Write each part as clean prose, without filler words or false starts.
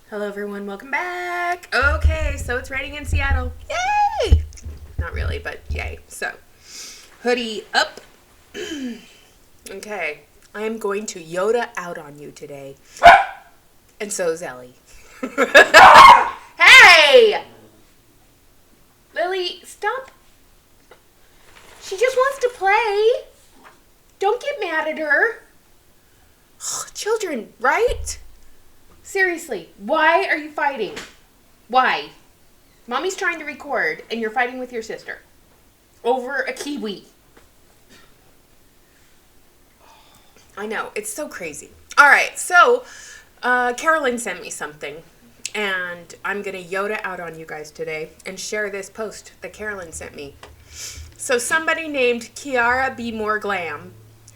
Hello everyone, welcome back. Okay, so it's raining in Seattle. Yay! Not really, but yay. So, hoodie up. Okay, I am going to Yoda out on you today. And so is Ellie. Hey! Lily, stop. She just wants to play. Don't get mad at her. Children, right? Seriously, why are you fighting? Why? Mommy's trying to record and you're fighting with your sister over a kiwi. I know, it's so crazy. All right, so Carolyn sent me something and I'm going to Yoda out on you guys today and share this post that Carolyn sent me. So somebody named Kiara Be More Glam,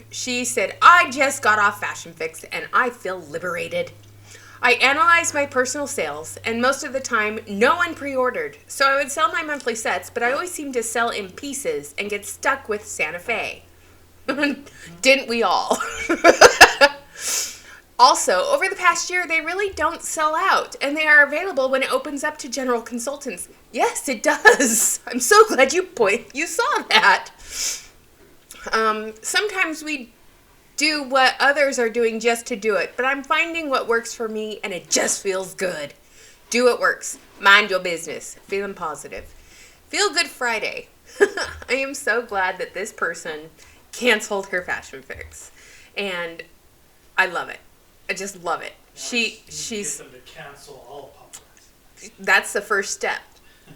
she said, I just got off Fashion Fix and I feel liberated. I analyzed my personal sales, and most of the time, no one pre-ordered. So I would sell my monthly sets, but I always seem to sell in pieces and get stuck with Santa Fe. Didn't we all? Also, over the past year, they really don't sell out, and they are available when it opens up to general consultants. Yes, it does. I'm so glad you saw that. Sometimes we do what others are doing just to do it, but I'm finding what works for me and it just feels good. Do what works. Mind your business. Feeling positive. Feel Good Friday. I am so glad that this person canceled her Fashion Fix, and I love it. I just love it. She's get them to cancel all paparazzi. That's the first step.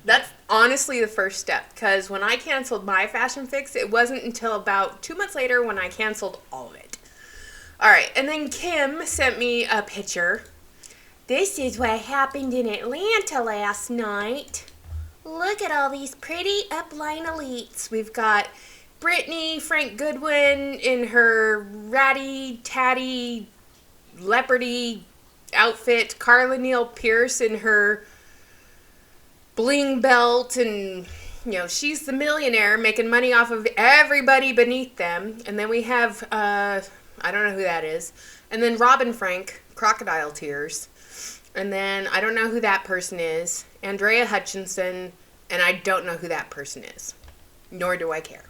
That's honestly the first step, because when I canceled my Fashion Fix, it wasn't until about 2 months later when I canceled all of it. All right, and then Kim sent me a picture. This is what happened in Atlanta last night. Look at all these pretty upline elites. We've got Brittany Frank Goodwin in her ratty, tatty, leopardy outfit. Carla Neal Pierce in her bling belt, and she's the millionaire making money off of everybody beneath them. And then we have I don't know who that is. And then Robin Frank, Crocodile Tears. And then I don't know who that person is. Andrea Hutchinson, and I don't know who that person is. Nor do I care.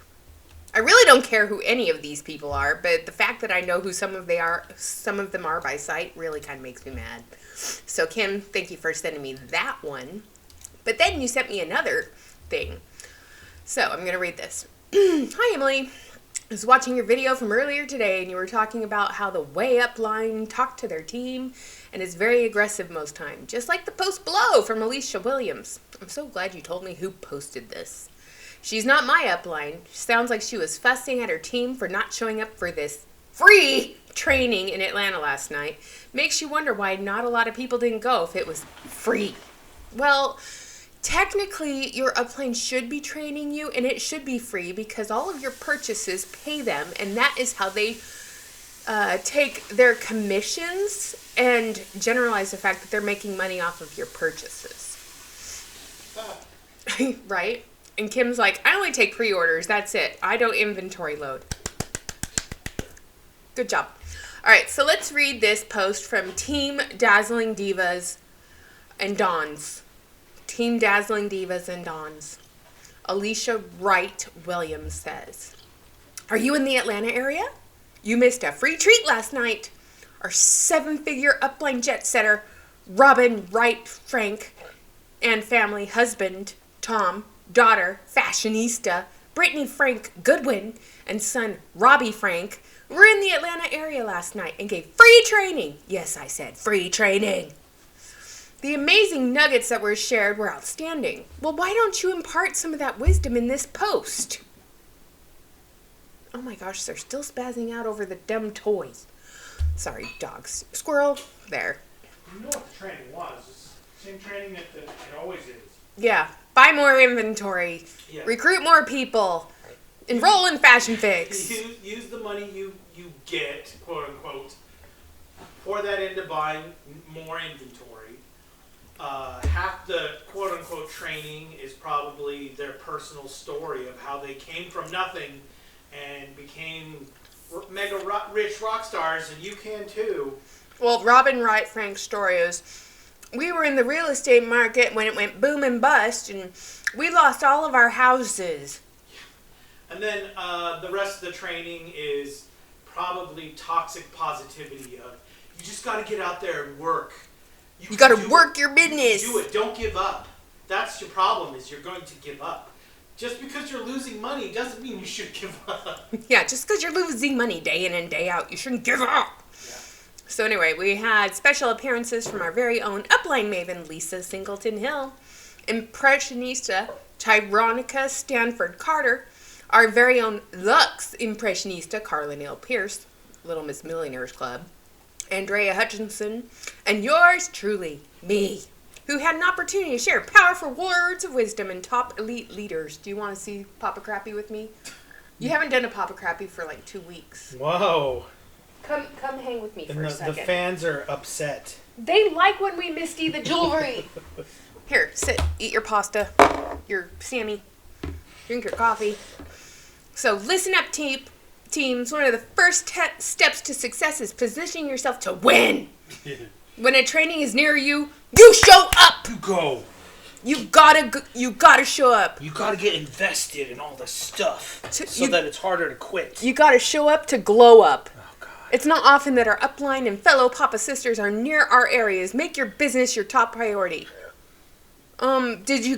I really don't care who any of these people are, but the fact that I know who some of them are by sight really kind of makes me mad. So Kim, thank you for sending me that one. But then you sent me another thing. So I'm going to read this. Hi, Emily. I was watching your video from earlier today, and you were talking about how the way up line talk to their team and is very aggressive most time, just like the post below from Alicia Williams. I'm so glad you told me who posted this. She's not my upline. She sounds like she was fussing at her team for not showing up for this free training in Atlanta last night. Makes you wonder why not a lot of people didn't go if it was free. Well, technically, your upline should be training you, and it should be free because all of your purchases pay them, and that is how they take their commissions and generalize the fact that they're making money off of your purchases. Right? And Kim's like, I only take pre-orders. That's it. I don't inventory load. Good job. All right, so let's read this post from Team Dazzling Divas and Dons. Team Dazzling Divas and Dons. Alicia Wright Williams says, are you in the Atlanta area? You missed a free treat last night. Our 7-figure upline jet setter, Robin Wright Frank, and family husband, Tom, daughter, fashionista, Brittany Frank Goodwin, and son, Robbie Frank, were in the Atlanta area last night and gave free training. Yes, I said free training. The amazing nuggets that were shared were outstanding. Well, why don't you impart some of that wisdom in this post? Oh my gosh, they're still spazzing out over the dumb toys. Sorry, dogs. Squirrel, there. You know what the training was. It's the same training that it always is. Yeah. Buy more inventory. Yeah. Recruit more people. Enroll in Fashion Fix. Use the money you get, quote unquote, pour that into buying more inventory. Half the quote unquote training is probably their personal story of how they came from nothing and became mega rich rock stars, and you can too. Well, Robin Wright Frank's story is we were in the real estate market when it went boom and bust, and we lost all of our houses. And then the rest of the training is probably toxic positivity of, you just got to get out there and work. You got to work your business. Do it. Don't give up. That's your problem, is you're going to give up. Just because you're losing money doesn't mean you should give up. Yeah, just because you're losing money day in and day out, you shouldn't give up. Yeah. So anyway, we had special appearances from our very own upline maven, Lisa Singleton Hill, Impressionista, Tyronica Stanford Carter, our very own Lux Impressionista, Carla Neal Pierce, Little Miss Millionaires Club, Andrea Hutchinson, and yours truly, me, who had an opportunity to share powerful words of wisdom and top elite leaders. Do you want to see Papa Crappy with me? You haven't done a Papa Crappy for like 2 weeks. Whoa. Come hang with me for a second. The fans are upset. They like when we misty the jewelry. Here, sit, eat your pasta, your Sammy, drink your coffee. So listen up, teams. One of the first steps to success is positioning yourself to win. When a training is near you, you show up. You go. You gotta show up. You gotta get invested in all this stuff so that it's harder to quit. You gotta show up to glow up. Oh, God. It's not often that our upline and fellow Papa sisters are near our areas. Make your business your top priority. Did they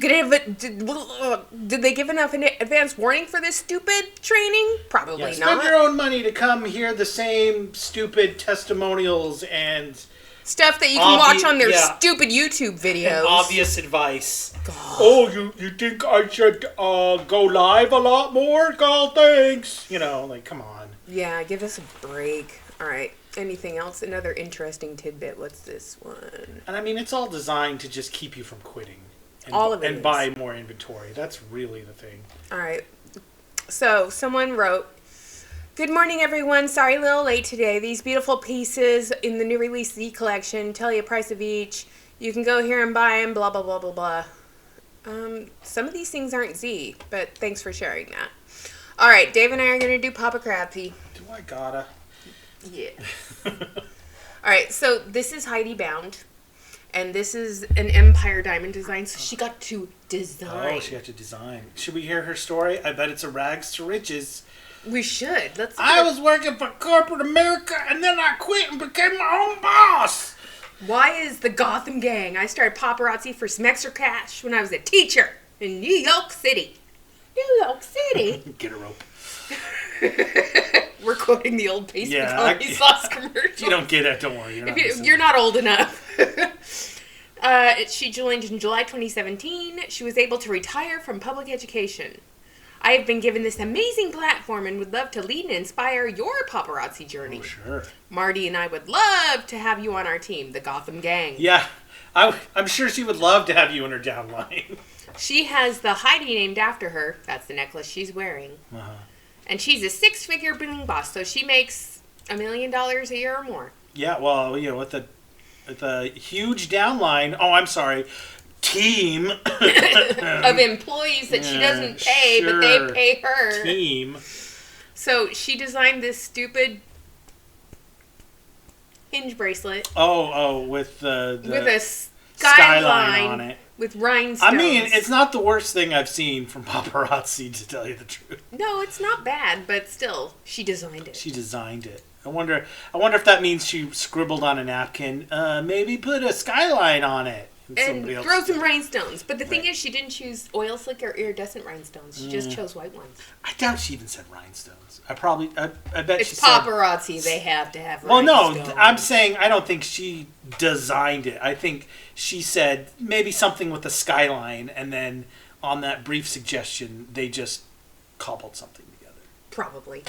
give enough advance warning for this stupid training? Probably not. Spend your own money to come hear the same stupid testimonials and stuff that you can watch on their stupid YouTube videos. And obvious advice. God. Oh, you think I should go live a lot more? God, thanks. You know, like, come on. Yeah, give us a break. All right. Anything else? Another interesting tidbit. What's this one? And I mean, it's all designed to just keep you from quitting. All of it and buy more inventory. That's really the thing. All right. So someone wrote, "Good morning, everyone. Sorry, a little late today. These beautiful pieces in the new release Z collection. Tell you a price of each. You can go here and buy them. Blah blah blah blah blah." Some of these things aren't Z, but thanks for sharing that. All right, Dave and I are gonna do Papa Crappy. Do I gotta? Yeah. All right. So this is Heidi Bound. And this is an Empire Diamond design, so she got to design. Oh, she got to design. Should we hear her story? I bet it's a rags to riches. We should. I was working for corporate America, and then I quit and became my own boss. Why is the Gotham Gang? I started paparazzi for some extra cash when I was a teacher in New York City. New York City? Get a rope. We're quoting the old Pasty Colony sauce commercial. You don't get it, don't worry. You're not old enough. She joined in July 2017. She was able to retire from public education. I have been given this amazing platform and would love to lead and inspire your paparazzi journey. Oh, sure. Marty and I would love to have you on our team, the Gotham Gang. Yeah, I'm sure she would love to have you in her downline. She has the Heidi named after her. That's the necklace she's wearing. Uh-huh. And she's a 6-figure bling boss, so she makes $1 million a year or more. Yeah, well, you know, with the huge downline. Oh, I'm sorry. Team of employees that she doesn't pay, but they pay her. Team. So she designed this stupid hinge bracelet. Oh, with the with a skyline on it. With rhinestones. I mean, it's not the worst thing I've seen from paparazzi, to tell you the truth. No, it's not bad, but still, she designed it. She designed it. I wonder if that means she scribbled on a napkin, maybe put a skyline on it. And throw some rhinestones. But the thing is, she didn't choose oil slick or iridescent rhinestones. She just chose white ones. I doubt she even said rhinestones. I bet it's she paparazzi. They have to have rhinestones. Well, rhinestones. no, I'm saying I don't think she designed it. I think she said maybe something with a skyline, and then on that brief suggestion, they just cobbled something together. Probably.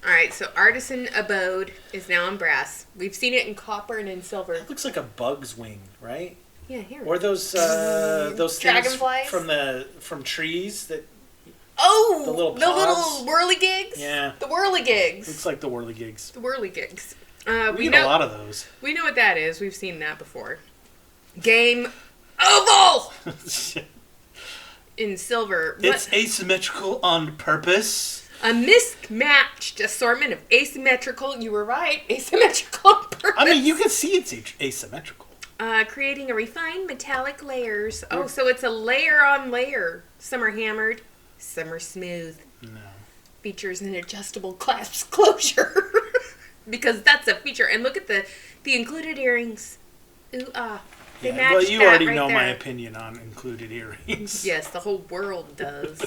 All right, so Artisan Abode is now in brass. We've seen it in copper and in silver. It looks like a bug's wing, right? Yeah, here. Or those dragonflies from trees that. Oh, the little whirligigs. Yeah, the whirligigs. Looks like the whirligigs. The whirligigs. We get a lot of those. We know what that is. We've seen that before. Game oval. In silver. It's asymmetrical on purpose. A mismatched assortment of asymmetrical. You were right. Asymmetrical on purpose. I mean, you can see it's asymmetrical. Creating a refined metallic layers. Oh, so it's a layer on layer. Some are hammered, some are smooth. No. Features an adjustable clasp closure. Because that's a feature. And look at the included earrings. Ooh, ah. They match well, you that already right know my there. opinion on included earrings. Yes, the whole world does.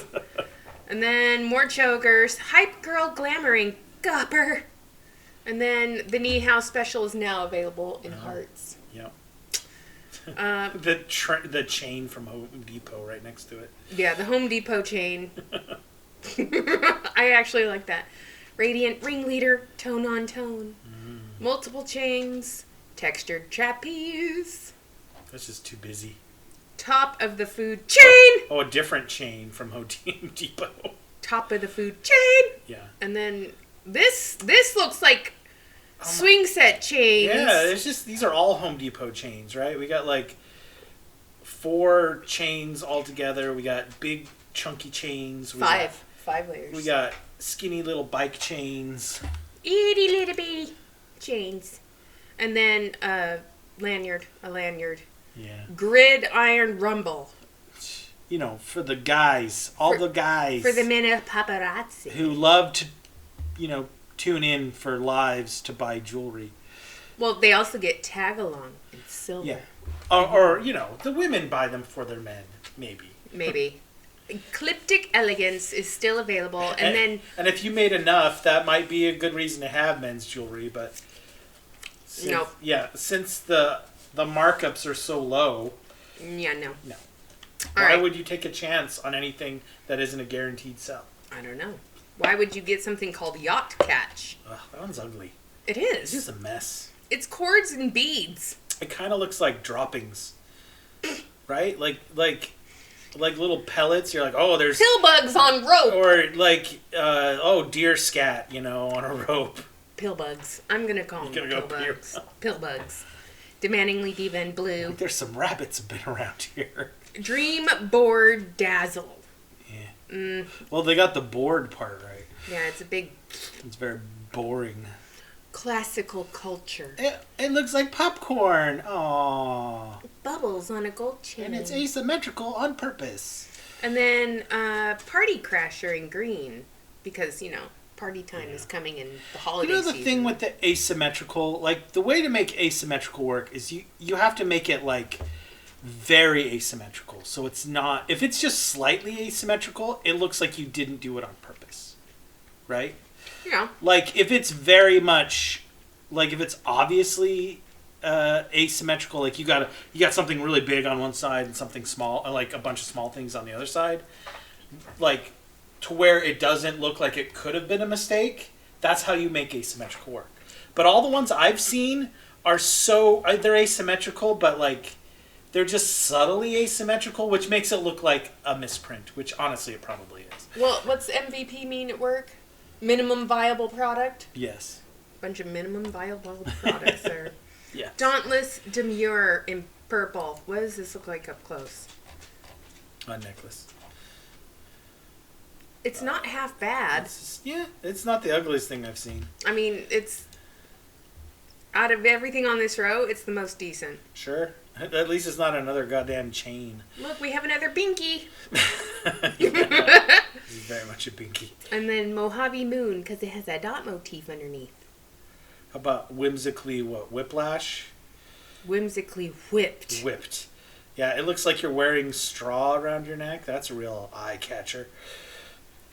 And then more chokers. Hype girl glamoring. Gopper. And then the knee house special is now available in hearts. Yep. The chain from Home Depot right next to it. Yeah, the Home Depot chain. I actually like that. Radiant ringleader, tone on tone. Multiple chains, textured trapeze. That's just too busy. Top of the food chain. Oh, a different chain from Home Depot. Top of the food chain. Yeah. And then this looks like swing set chains. Yeah, it's just these are all Home Depot chains, right? We got like 4 chains all together. We got big chunky chains. Five layers. We got skinny little bike chains. Itty little bitty chains. And then a lanyard. Yeah. Grid iron rumble. You know, for the guys, the guys. For the men of paparazzi. who love to, tune in for lives to buy jewelry. Well, they also get tag along in silver. Yeah. Or the women buy them for their men, maybe. Maybe. Ecliptic elegance is still available, and if you made enough, that might be a good reason to have men's jewelry, but Nope. Yeah, since the markups are so low. Yeah, no. No. All Why right. would you take a chance on anything that isn't a guaranteed sell? I don't know. Why would you get something called yacht catch? Ugh, that one's ugly. It It's is. just a mess. It's cords and beads. It kind of looks like droppings, right? Like little pellets. You're like, oh, there's Pill bugs on rope. or like deer scat, on a rope. Pill bugs. I'm gonna call them You're gonna pill go here. bugs. Pill bugs. Demandingly diva in blue. There's some rabbits have been around here. Dream board dazzle. Yeah. Well, they got the board part right. Yeah, it's a big It's very boring. classical culture. It looks like popcorn. Aww. Bubbles on a gold chain. And it's asymmetrical on purpose. And then Party Crasher in green. Because, party time is coming in the holiday The season. thing with the asymmetrical, like the way to make asymmetrical work is you have to make it like very asymmetrical. So it's not, if it's just slightly asymmetrical, it looks like you didn't do it on purpose. Right? Yeah. Like if it's very much, like if it's obviously asymmetrical, like you got something really big on one side and something small, like a bunch of small things on the other side, like to where it doesn't look like it could have been a mistake. That's how you make asymmetrical work. But all the ones I've seen are they're asymmetrical, but like they're just subtly asymmetrical, which makes it look like a misprint, which honestly it probably is. Well, what's MVP mean at work? Minimum viable product? Yes. Bunch of minimum viable products there. Yeah. Dauntless Demure in purple. What does this look like up close? A necklace. It's not half bad. It's not the ugliest thing I've seen. I mean, it's... Out of everything on this row, it's the most decent. Sure. At least it's not another goddamn chain. Look, we have another binky. This is very much a binky. And then Mojave Moon, because it has that dot motif underneath. How about whimsically whiplash? Whimsically whipped. Whipped. Yeah, it looks like you're wearing straw around your neck. That's a real eye catcher.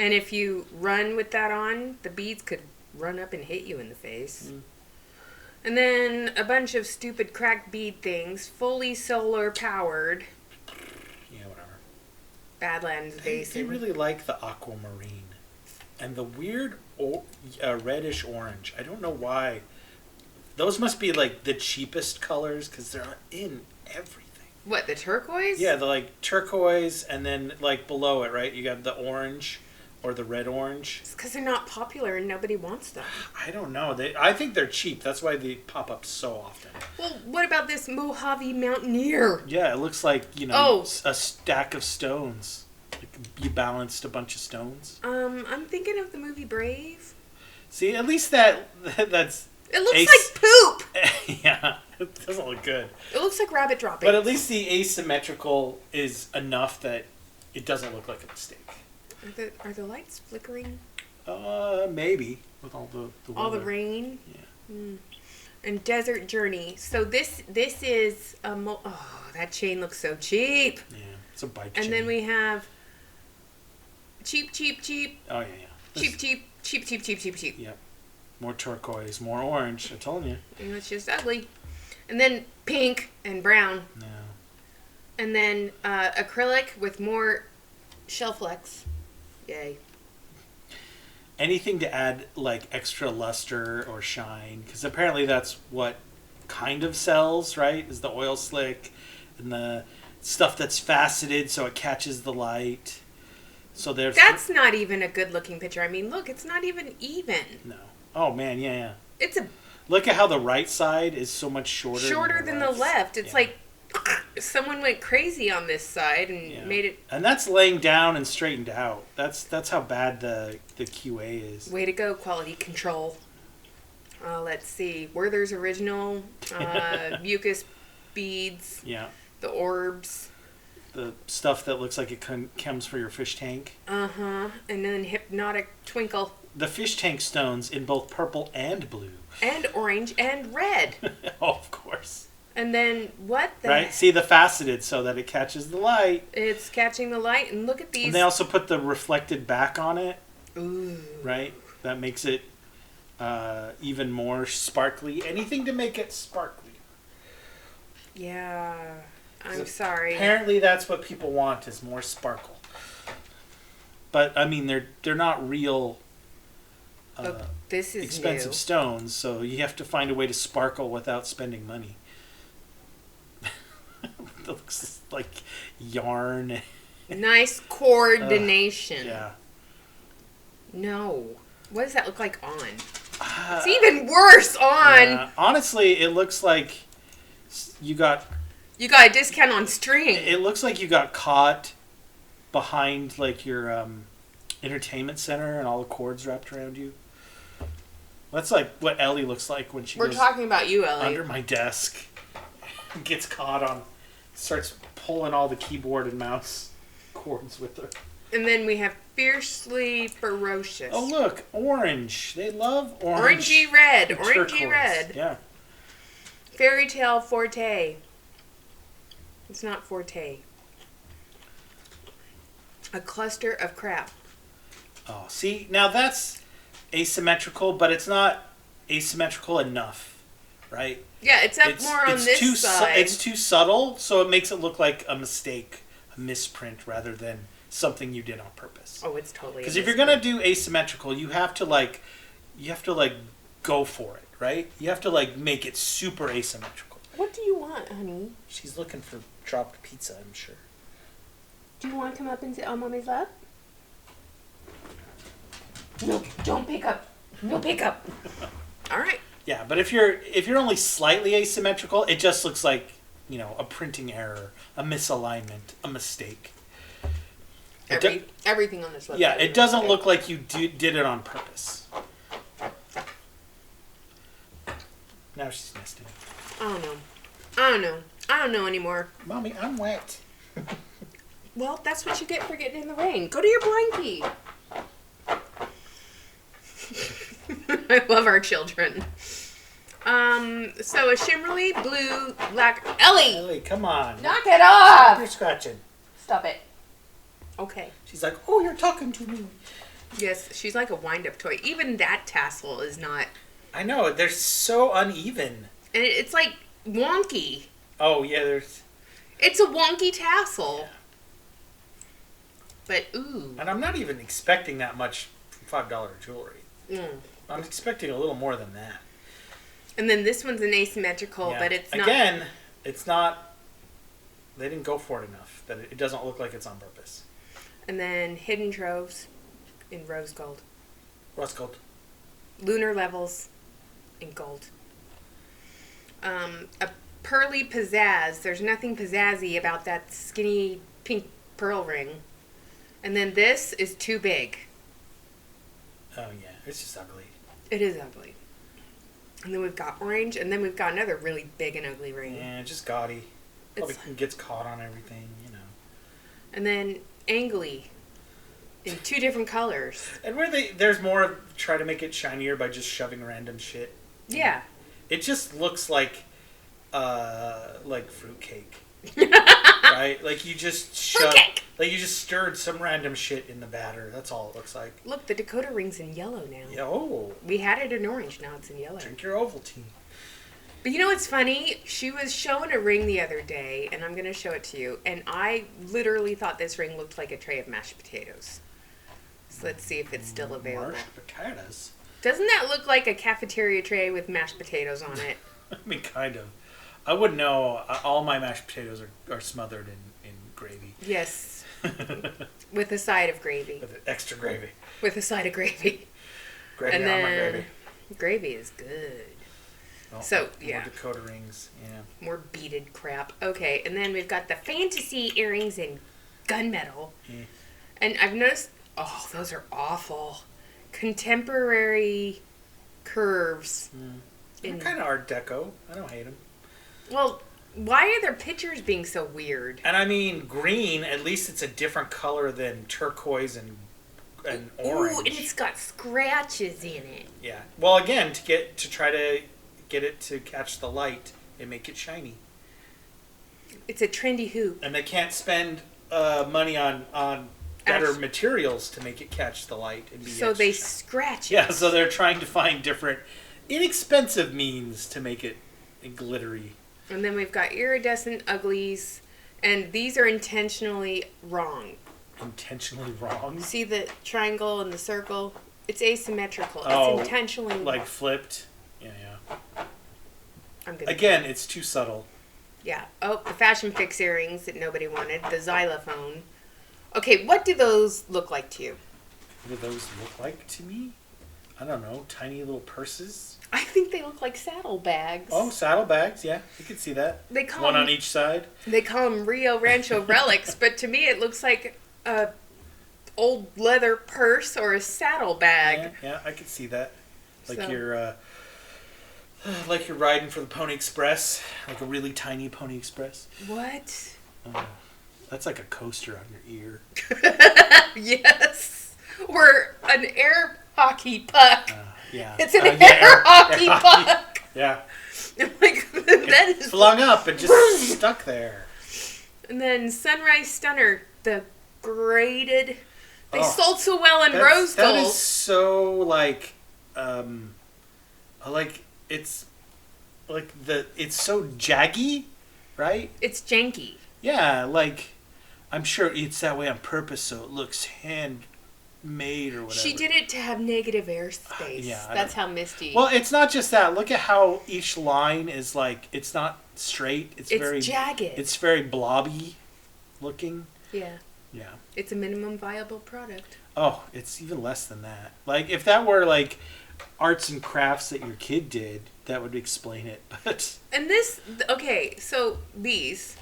And if you run with that on, the beads could run up and hit you in the face. And then a bunch of stupid cracked bead things, fully solar powered. Yeah, whatever. Badlands They Basin. really like the aquamarine. And the weird reddish orange. I don't know why. Those must be like the cheapest colors because they're in everything. What, the turquoise? Yeah, the like turquoise, and then like below it, right? You got the orange or the red orange. It's because they're not popular and nobody wants them. I don't know. I think they're cheap. That's why they pop up so often. Well, what about this Mojave Mountaineer? Yeah, it looks like, a stack of stones. Like you balanced a bunch of stones. I'm thinking of the movie Brave. See, at least that's... It looks like poop! Yeah. It doesn't look good. It looks like rabbit droppings. But at least the asymmetrical is enough that it doesn't look like a mistake. Are the lights flickering? Maybe with all the all the weather. rain. Yeah. And Desert Journey. So this is that chain looks so cheap. Yeah, it's a bike chain. And then we have cheap. Oh yeah. Cheap. Yep. More turquoise, more orange. I'm telling you. And it's just ugly. And then pink and brown. No. And then acrylic with more shelf flex. Yay. Anything to add like extra luster or shine, because apparently that's what kind of sells, right? Is the oil slick and the stuff that's faceted so it catches the light. So there's That's not even a good looking picture. I mean, look, it's not even even. no. Oh man, yeah. It's a Look at how the right side is so much shorter than the left. It's like someone went crazy on this side and made it. And that's laying down and straightened out. That's how bad the QA is. Way to go, quality control. Let's see. Werther's Original, mucus beads, the orbs. The stuff that looks like it comes for your fish tank. And then Hypnotic Twinkle. The fish tank stones in both purple and blue. And orange and red. Oh, of course. And then what the... Right? See the faceted so that it catches the light. It's catching the light. And look at these. And they also put the reflected back on it. Ooh. Right? That makes it even more sparkly. Anything to make it sparkly. Yeah. I'm sorry. Apparently that's what people want is more sparkle. But, I mean, they're not real... this is expensive new. stones, so you have to find a way to sparkle without spending money. It looks like yarn. Nice coordination. Yeah. No. What does that look like on? It's even worse on. Yeah. Honestly, it looks like you got a discount on string. It looks like you got caught behind like your entertainment center and all the cords wrapped around you. That's like what Ellie looks like when she We're goes talking about you, Ellie. under my desk, gets caught on, starts pulling all the keyboard and mouse cords with her. And then we have Fiercely Ferocious. Oh look, orange. They love orange. Orangey red. and Orangey turquoise. red. Yeah. Fairy Tale Forte. It's not Forte. A cluster of crap. Oh, see, now that's asymmetrical, but it's not asymmetrical enough, right? Yeah, it's up more on this side. It's too subtle, so it makes it look like a mistake, a misprint, rather than something you did on purpose. Oh, it's totally. Because if you're gonna do asymmetrical, you have to go for it, right? You have to make it super asymmetrical. What do you want, honey? She's looking for dropped pizza, I'm sure. Do you want to come up and sit on Mommy's lap? No, don't pick up. No pick up. All right. Yeah, but if you're only slightly asymmetrical, it just looks like, a printing error, a misalignment, a mistake. Everything on this website. Yeah, it doesn't look like you did it on purpose. Now she's nesting. I don't know anymore. Mommy, I'm wet. Well, that's what you get for getting in the rain. Go to your blankie. I love our children. So a shimmery blue black Ellie, come on. Knock it off. You're scratching. Stop it. Okay. She's like, oh, you're talking to me. Yes, she's like a wind-up toy. Even that tassel is not. I know, they're so uneven. And it's like wonky. Oh, yeah, there's... It's a wonky tassel. Yeah. But, ooh. And I'm not even expecting that much from $5 jewelry. I'm expecting a little more than that. And then this one's an asymmetrical, but it's not. Again, it's not... They didn't go for it enough. That it doesn't look like it's on purpose. And then Hidden Troves in rose gold. Rose gold. Lunar Levels in gold. A pearly pizzazz. There's nothing pizzazzy about that skinny pink pearl ring. And then this is too big. Oh, yeah. It's just ugly. It is ugly. And then we've got orange, and then we've got another really big and ugly ring. Yeah, just gaudy. Probably gets caught on everything, you know. And then angly in 2 different colors. And there's more try to make it shinier by just shoving random shit. Yeah. It just looks like fruitcake. Right? Like you just stirred some random shit in the batter. That's all it looks like. Look, the Dakota ring's in yellow now. Yeah, oh. We had it in orange, now it's in yellow. Drink your Ovaltine. But you know what's funny? She was showing a ring the other day, and I'm going to show it to you, and I literally thought this ring looked like a tray of mashed potatoes. So let's see if it's still available. Mashed potatoes? Doesn't that look like a cafeteria tray with mashed potatoes on it? I mean, kind of. I wouldn't know. All my mashed potatoes are smothered in gravy. Yes. With a side of gravy. With extra gravy. With a side of gravy. Gravy and on then my gravy. Gravy is good. Oh, So, yeah. More Dakota rings, yeah. More beaded crap. Okay, and then we've got the fantasy earrings in gunmetal. Yeah. And I've noticed, oh, those are awful. Contemporary curves. They're kind of Art Deco. I don't hate them. Well, why are their pictures being so weird? And I mean, green, at least it's a different color than turquoise and orange. Ooh, and it's got scratches in it. Yeah. Well, again, to try to get it to catch the light and make it shiny. It's a trendy hoop. And they can't spend money on better materials to make it catch the light and be So extra they shiny. scratch it. Yeah, so they're trying to find different inexpensive means to make it glittery. And then we've got iridescent uglies, and these are intentionally wrong. Intentionally wrong? See the triangle and the circle? It's asymmetrical. Oh, It's intentionally like wrong. flipped. Yeah. I'm gonna Again, it's too subtle. Yeah. Oh, the fashion fix earrings that nobody wanted. The xylophone. Okay, what do those look like to you? What do those look like to me? I don't know. Tiny little purses. I think they look like saddlebags. Oh, saddlebags. Yeah, you can see that. They call One them, on each side. They call them Rio Rancho relics, but to me it looks like a old leather purse or a saddlebag. Yeah, I can see that. Like So- you're riding for the Pony Express, like a really tiny Pony Express. What? That's like a coaster on your ear. Yes. Or an air hockey puck. Yeah. It's an air hockey puck. Yeah. I'm like, that is. Flung up and just stuck there. And then Sunrise Stunner, the graded. They Oh, sold so well in rose gold. That is so it's so jaggy, right? It's janky. Yeah, like I'm sure it's that way on purpose so it looks handmade or whatever. She did it to have negative airspace. Yeah, That's how Misty. Well, it's not just that. Look at how each line is like it's not straight. It's very jagged. It's very blobby looking. Yeah. Yeah. It's a minimum viable product. Oh, it's even less than that. Like if that were like arts and crafts that your kid did, that would explain it. But And this, okay, so these,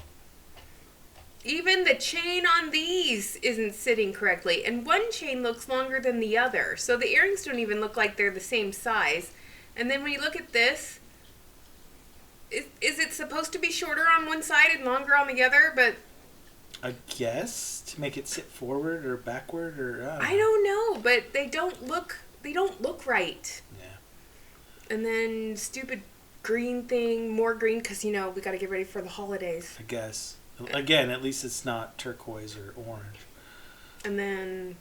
even the chain on these isn't sitting correctly. And one chain looks longer than the other. So the earrings don't even look like they're the same size. And then when you look at this, is it supposed to be shorter on one side and longer on the other? But I guess to make it sit forward or backward or I don't know. But they don't look right. Yeah. And then stupid green thing, more green because, we got to get ready for the holidays. I guess. Again, at least it's not turquoise or orange. And then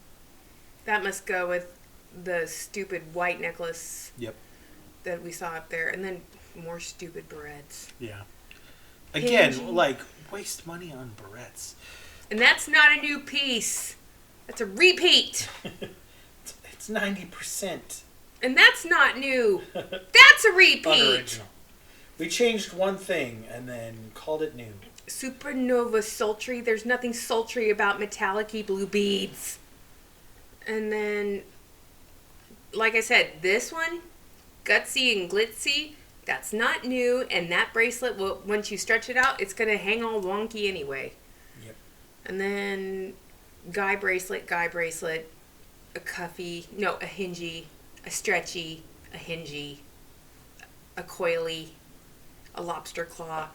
that must go with the stupid white necklace Yep. that we saw up there. And then more stupid barrettes. Yeah. Again, Pingy. like waste money on barrettes. And that's not a new piece. That's a repeat. It's 90%. And that's not new. That's a repeat. Unoriginal. We changed one thing and then called it new. Supernova sultry. There's nothing sultry about metallic-y blue beads. And then, like I said, this one, gutsy and glitzy, that's not new. And that bracelet, once you stretch it out, it's going to hang all wonky anyway. Yep. And then guy bracelet, a cuffy, no, a hingy, a stretchy, a hingy, a coily, a lobster claw.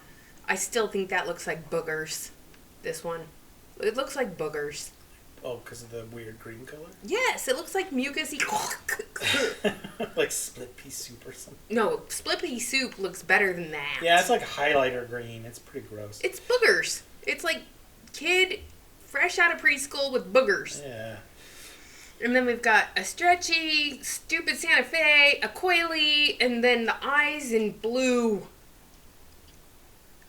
I still think that looks like boogers. This one. It looks like boogers. Oh, because of the weird green color? Yes, it looks like mucusy. Like split pea soup or something. No, split pea soup looks better than that. Yeah, it's like highlighter green. It's pretty gross. It's boogers. It's like kid fresh out of preschool with boogers. Yeah. And then we've got a stretchy, stupid Santa Fe, a coily, and then the eyes in blue.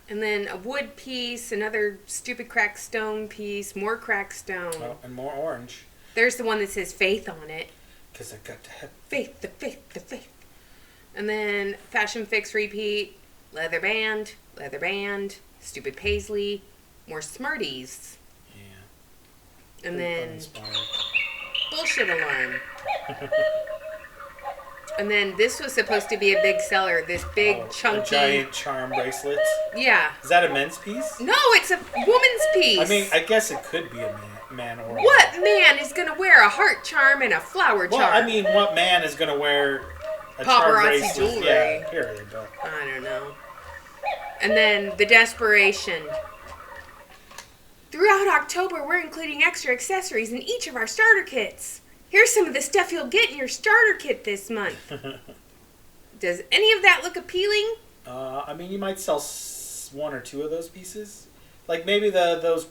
And then a wood piece, another stupid cracked stone piece, more cracked stone. Oh, and more orange. There's the one that says faith on it. Because I got to have Faith, the faith, the faith. And then Fashion Fix repeat, leather band, stupid paisley, more Smarties. Yeah. And Pretty then uninspired. bullshit alarm. And then this was supposed to be a big seller. This big, Oh, chunky... the giant charm bracelets. Yeah. Is that a men's piece? No, it's a woman's piece. I mean, I guess it could be a man or a What man is going to wear a heart charm and a flower charm? Well, I mean, what man is going to wear a charm Paparazzi bracelet? jewelry. Yeah, period. But I don't know. And then the desperation. Throughout October, we're including extra accessories in each of our starter kits. Here's some of the stuff you'll get in your starter kit this month. Does any of that look appealing? I mean, you might sell one or two of those pieces. Like maybe those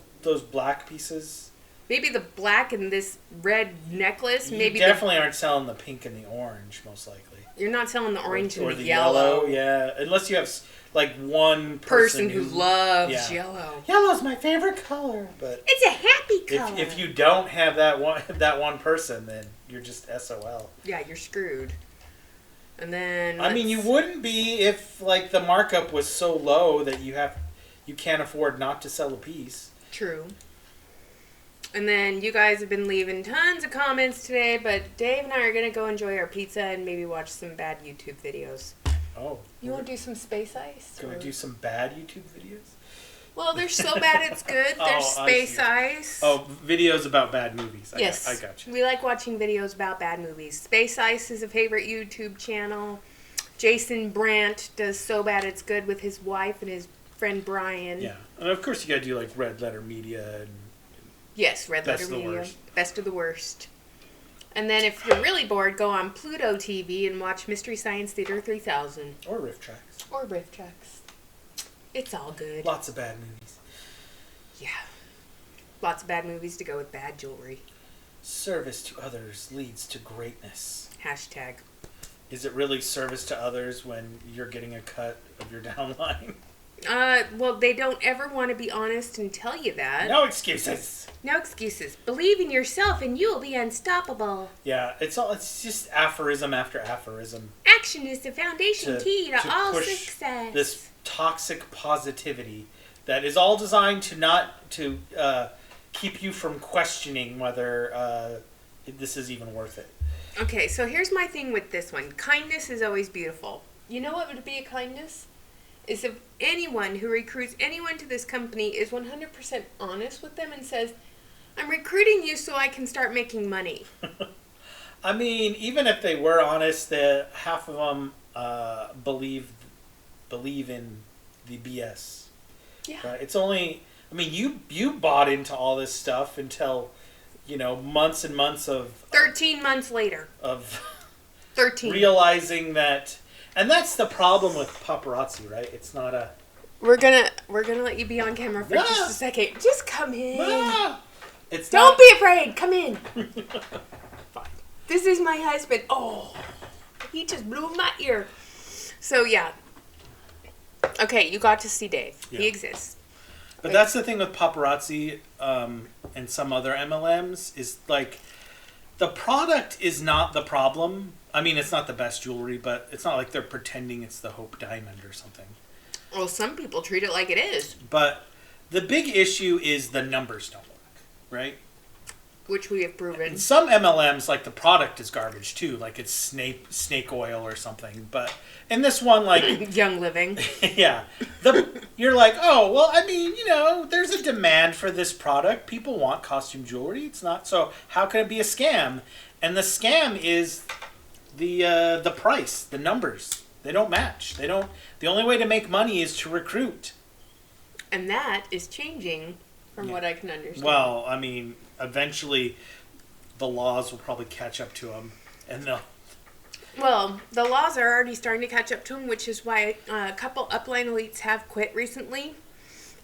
black pieces. Maybe the black and this red necklace. You Maybe definitely aren't selling the pink and the orange, most likely. You're not selling the orange or and the yellow. Yeah, unless you have like one Person who loves yeah. yellow. Yellow's my favorite color, but It's a happy color. if you don't have that one person, then you're just SOL. Yeah, you're screwed. And then I mean, you wouldn't be if like the markup was so low that you can't afford not to sell a piece. True. And then you guys have been leaving tons of comments today, but Dave and I are going to go enjoy our pizza and maybe watch some bad YouTube videos. Oh. You want to do some space ice? Can we do some bad YouTube videos? Well, they're so bad it's good. There's Oh, I space see. ice. Oh, videos about bad movies. Yes. I got you. We like watching videos about bad movies. Space Ice is a favorite YouTube channel. Jason Brandt does So Bad It's Good with his wife and his friend Brian. Yeah. And of course you got to do like Red Letter Media and Yes, Red Best Letter of the Media. Worst. Best of the Worst. And then if you're really bored, go on Pluto TV and watch Mystery Science Theater 3000. or Riff Tracks. Or Riff Tracks. It's all good. Lots of bad movies. Yeah. Lots of bad movies to go with bad jewelry. Service to others leads to greatness. Hashtag. Is it really service to others when you're getting a cut of your downline? Well, they don't ever want to be honest and tell you that. No excuses. No excuses. Believe in yourself and you'll be unstoppable. Yeah, it's just aphorism after aphorism. Action is the foundation key to all push success. This toxic positivity that is all designed to keep you from questioning whether this is even worth it. Okay, so here's my thing with this one. Kindness is always beautiful. You know what would be a kindness? Is if anyone who recruits anyone to this company is 100% honest with them and says, I'm recruiting you so I can start making money. I mean, even if they were honest, half of them believe in the BS. Yeah. Right? It's only, I mean, you bought into all this stuff until, months and months of 13 months later. of 13. realizing that, and that's the problem with paparazzi, right? It's not a. We're gonna let you be on camera for Ah! just a second. Just come in. It's Don't not, be afraid. Come in. Fine. This is my husband. Oh, he just blew my ear. So yeah. Okay, you got to see Dave. Yeah. He exists. But that's the thing with paparazzi and some other MLMs is like the product is not the problem. I mean, it's not the best jewelry, but it's not like they're pretending it's the Hope Diamond or something. Well, some people treat it like it is, But the big issue is the numbers don't work, right? which we have proven. In some MLMs, like the product is garbage too, like it's snake oil or something. But in this one, like Young Living. yeah, you're like, oh well, I mean, there's a demand for this product. People want costume jewelry. It's not so. How can it be a scam? And the scam is the price, the numbers. They don't match. They don't. The only way to make money is to recruit. And that is changing from what I can understand. Well, I mean, eventually the laws will probably catch up to them, and they'll. Well, the laws are already starting to catch up to them, which is why a couple upline elites have quit recently.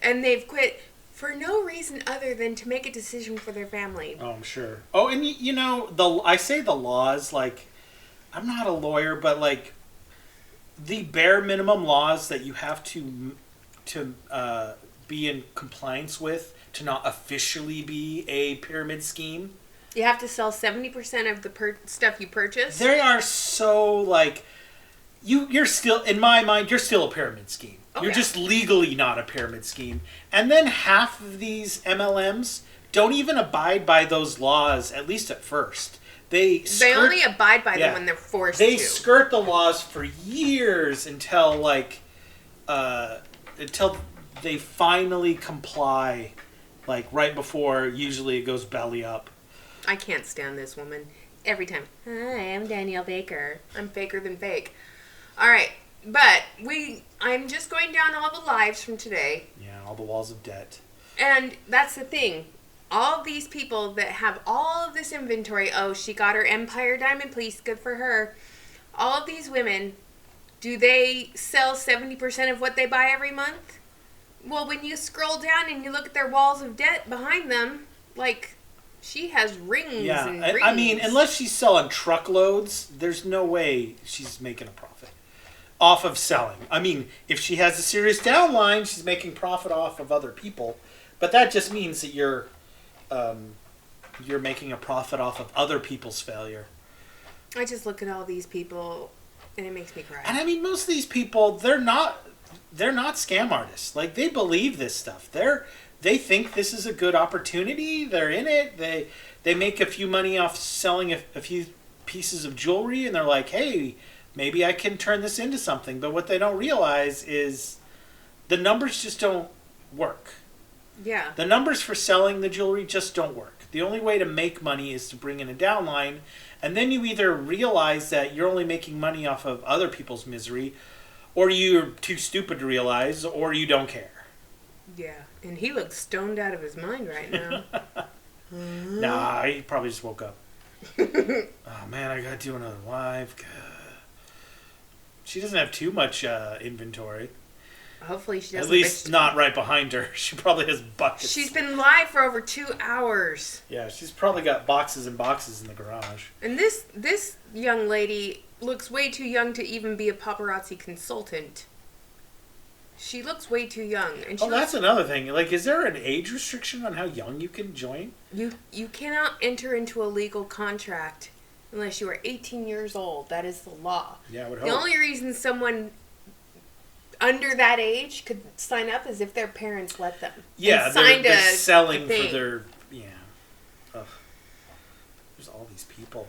And they've quit for no reason other than to make a decision for their family. Oh, I'm sure. Oh, and you know, I say the laws, like, I'm not a lawyer, but like, the bare minimum laws that you have to be in compliance with to not officially be a pyramid scheme. You have to sell 70% of the stuff you purchase. They are so, like, you're still, in my mind, you're still a pyramid scheme. Oh, you're yeah. just legally not a pyramid scheme. And then half of these MLMs don't even abide by those laws, at least at first. They only abide by them when they're forced to. They skirt the laws for years until, like, until they finally comply, like, right before usually it goes belly up. I can't stand this woman. Every time, hi, I'm Danielle Baker. I'm faker than fake. All right, but I'm just going down all the lives from today. Yeah, all the walls of debt. And that's the thing. All these people that have all of this inventory, oh, she got her Empire Diamond Piece, good for her. All of these women, do they sell 70% of what they buy every month? Well, when you scroll down and you look at their walls of debt behind them, like, she has rings and rings. I mean, unless she's selling truckloads, there's no way she's making a profit off of selling. I mean, if she has a serious downline, she's making profit off of other people. But that just means that you're making a profit off of other people's failure. I just look at all these people, and it makes me cry. And I mean, most of these people, they're not scam artists. Like, they believe this stuff. They think this is a good opportunity. They're in it. They make a few money off selling a few pieces of jewelry, and they're like, hey, maybe I can turn this into something. But what they don't realize is the numbers just don't work. Yeah. The numbers for selling the jewelry just don't work. The only way to make money is to bring in a downline, and then you either realize that you're only making money off of other people's misery, or you're too stupid to realize, or you don't care. Yeah, and he looks stoned out of his mind right now. Nah, he probably just woke up. Oh man, I gotta do another live. God. She doesn't have too much inventory. Hopefully she doesn't. At least not right behind her. She probably has buckets. She's been live for over 2 hours. Yeah, she's probably got boxes and boxes in the garage. And this young lady looks way too young to even be a paparazzi consultant. She looks way too young. And that's another thing. Like, is there an age restriction on how young you can join? You cannot enter into a legal contract unless you are 18 years old. That is the law. Yeah, I would hope. The only reason someone under that age could sign up is if their parents let them. Yeah, they're selling for their... Yeah. Ugh. There's all these people.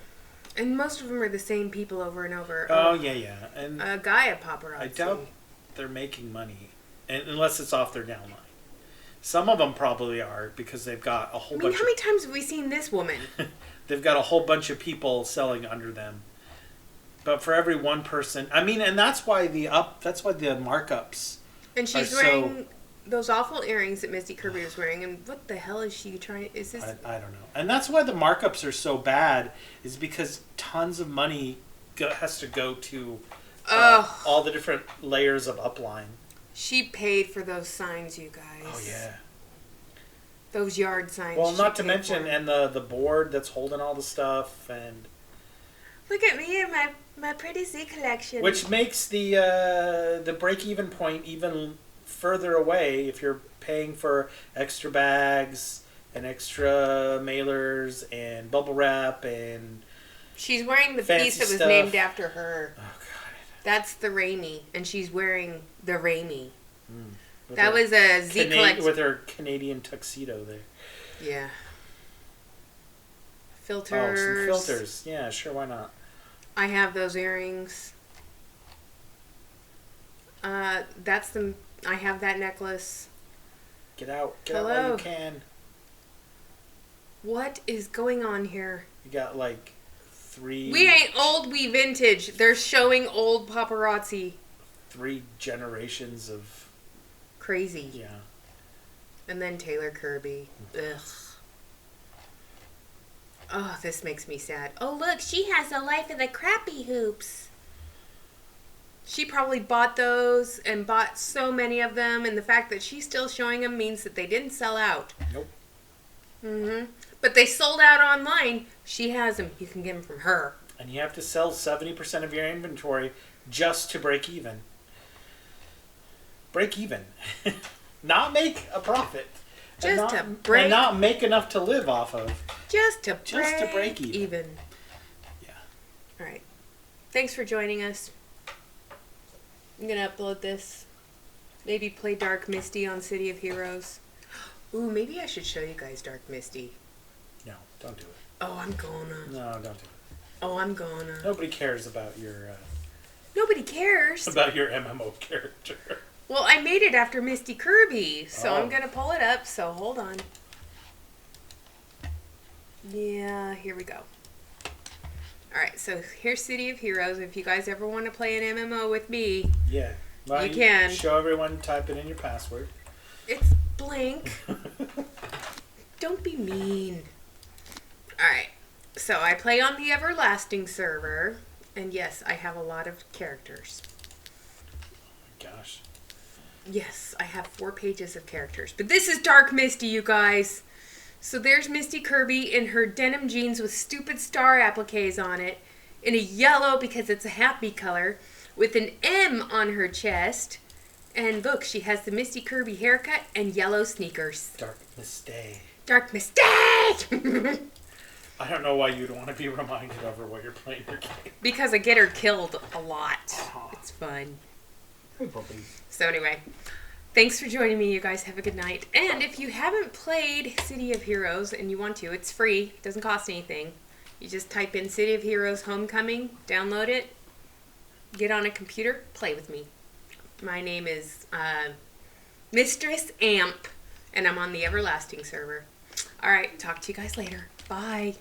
And most of them are the same people over and over. Oh, yeah. And a guy, a paparazzi. I doubt they're making money, unless it's off their downline. Some of them probably are, because they've got a whole bunch how many times have we seen this woman? They've got a whole bunch of people selling under them. But for every one person, I mean, and that's why the markups. And she's wearing those awful earrings that Misty Kirby was wearing. And what the hell is she trying? Is this? I don't know. And that's why the markups are so bad. Is because tons of money has to go to all the different layers of upline. She paid for those signs, you guys. Oh yeah. Those yard signs. Well, not to mention, and the board that's holding all the stuff, and look at me and my pretty Z collection. Which makes the break-even point even further away if you're paying for extra bags and extra mailers and bubble wrap and she's wearing the piece that was named after her. Oh God. That's the Raimi, and she's wearing the Raimi. That was a Z collection with her Canadian tuxedo there. Yeah. Filters. Oh, some filters. Yeah, sure. Why not? I have those earrings. I have that necklace. Get out while you can. What is going on here? You got like 3. We ain't old, we vintage. They're showing old paparazzi. 3 generations of Crazy. yeah. And then Taylor Kirby. Ugh. Oh, this makes me sad. Oh, look, she has the life of the crappy hoops. She probably bought those and bought so many of them, and the fact that she's still showing them means that they didn't sell out. Nope. But they sold out online. She has them. You can get them from her. And you have to sell 70% of your inventory just to break even. Break even. Not make a profit. Just and to break. And not make enough to live off of. Just to break even. Yeah. All right. Thanks for joining us. I'm going to upload this. Maybe play Dark Misty on City of Heroes. Ooh, maybe I should show you guys Dark Misty. No, don't do it. Oh, I'm gonna. No, don't do it. Oh, I'm gonna. Nobody cares about your Nobody cares. MMO character. Well, I made it after Misty Kirby, so Oh. I'm gonna pull it up, so hold on. Yeah, here we go. Alright, so here's City of Heroes. If you guys ever want to play an MMO with me, Yeah. Well, you can. Show everyone, type it in your password. it's blank. Don't be mean. Alright, so I play on the Everlasting server, and yes, I have a lot of characters. Gosh. Yes, I have 4 pages of characters. But this is Dark Misty, you guys. So there's Misty Kirby in her denim jeans with stupid star appliques on it, in a yellow because it's a happy color, with an M on her chest. And look, she has the Misty Kirby haircut and yellow sneakers. Dark Mistay. Dark Misty! I don't know why you'd want to be reminded of her while you're playing your game. Because I get her killed a lot. Aw. It's fun. Hey, puppy. So anyway, thanks for joining me. You guys have a good night. And if you haven't played City of Heroes and you want to, it's free. It doesn't cost anything. You just type in City of Heroes Homecoming, download it, get on a computer, play with me. My name is Mistress Amp, and I'm on the Everlasting server. All right, talk to you guys later. Bye.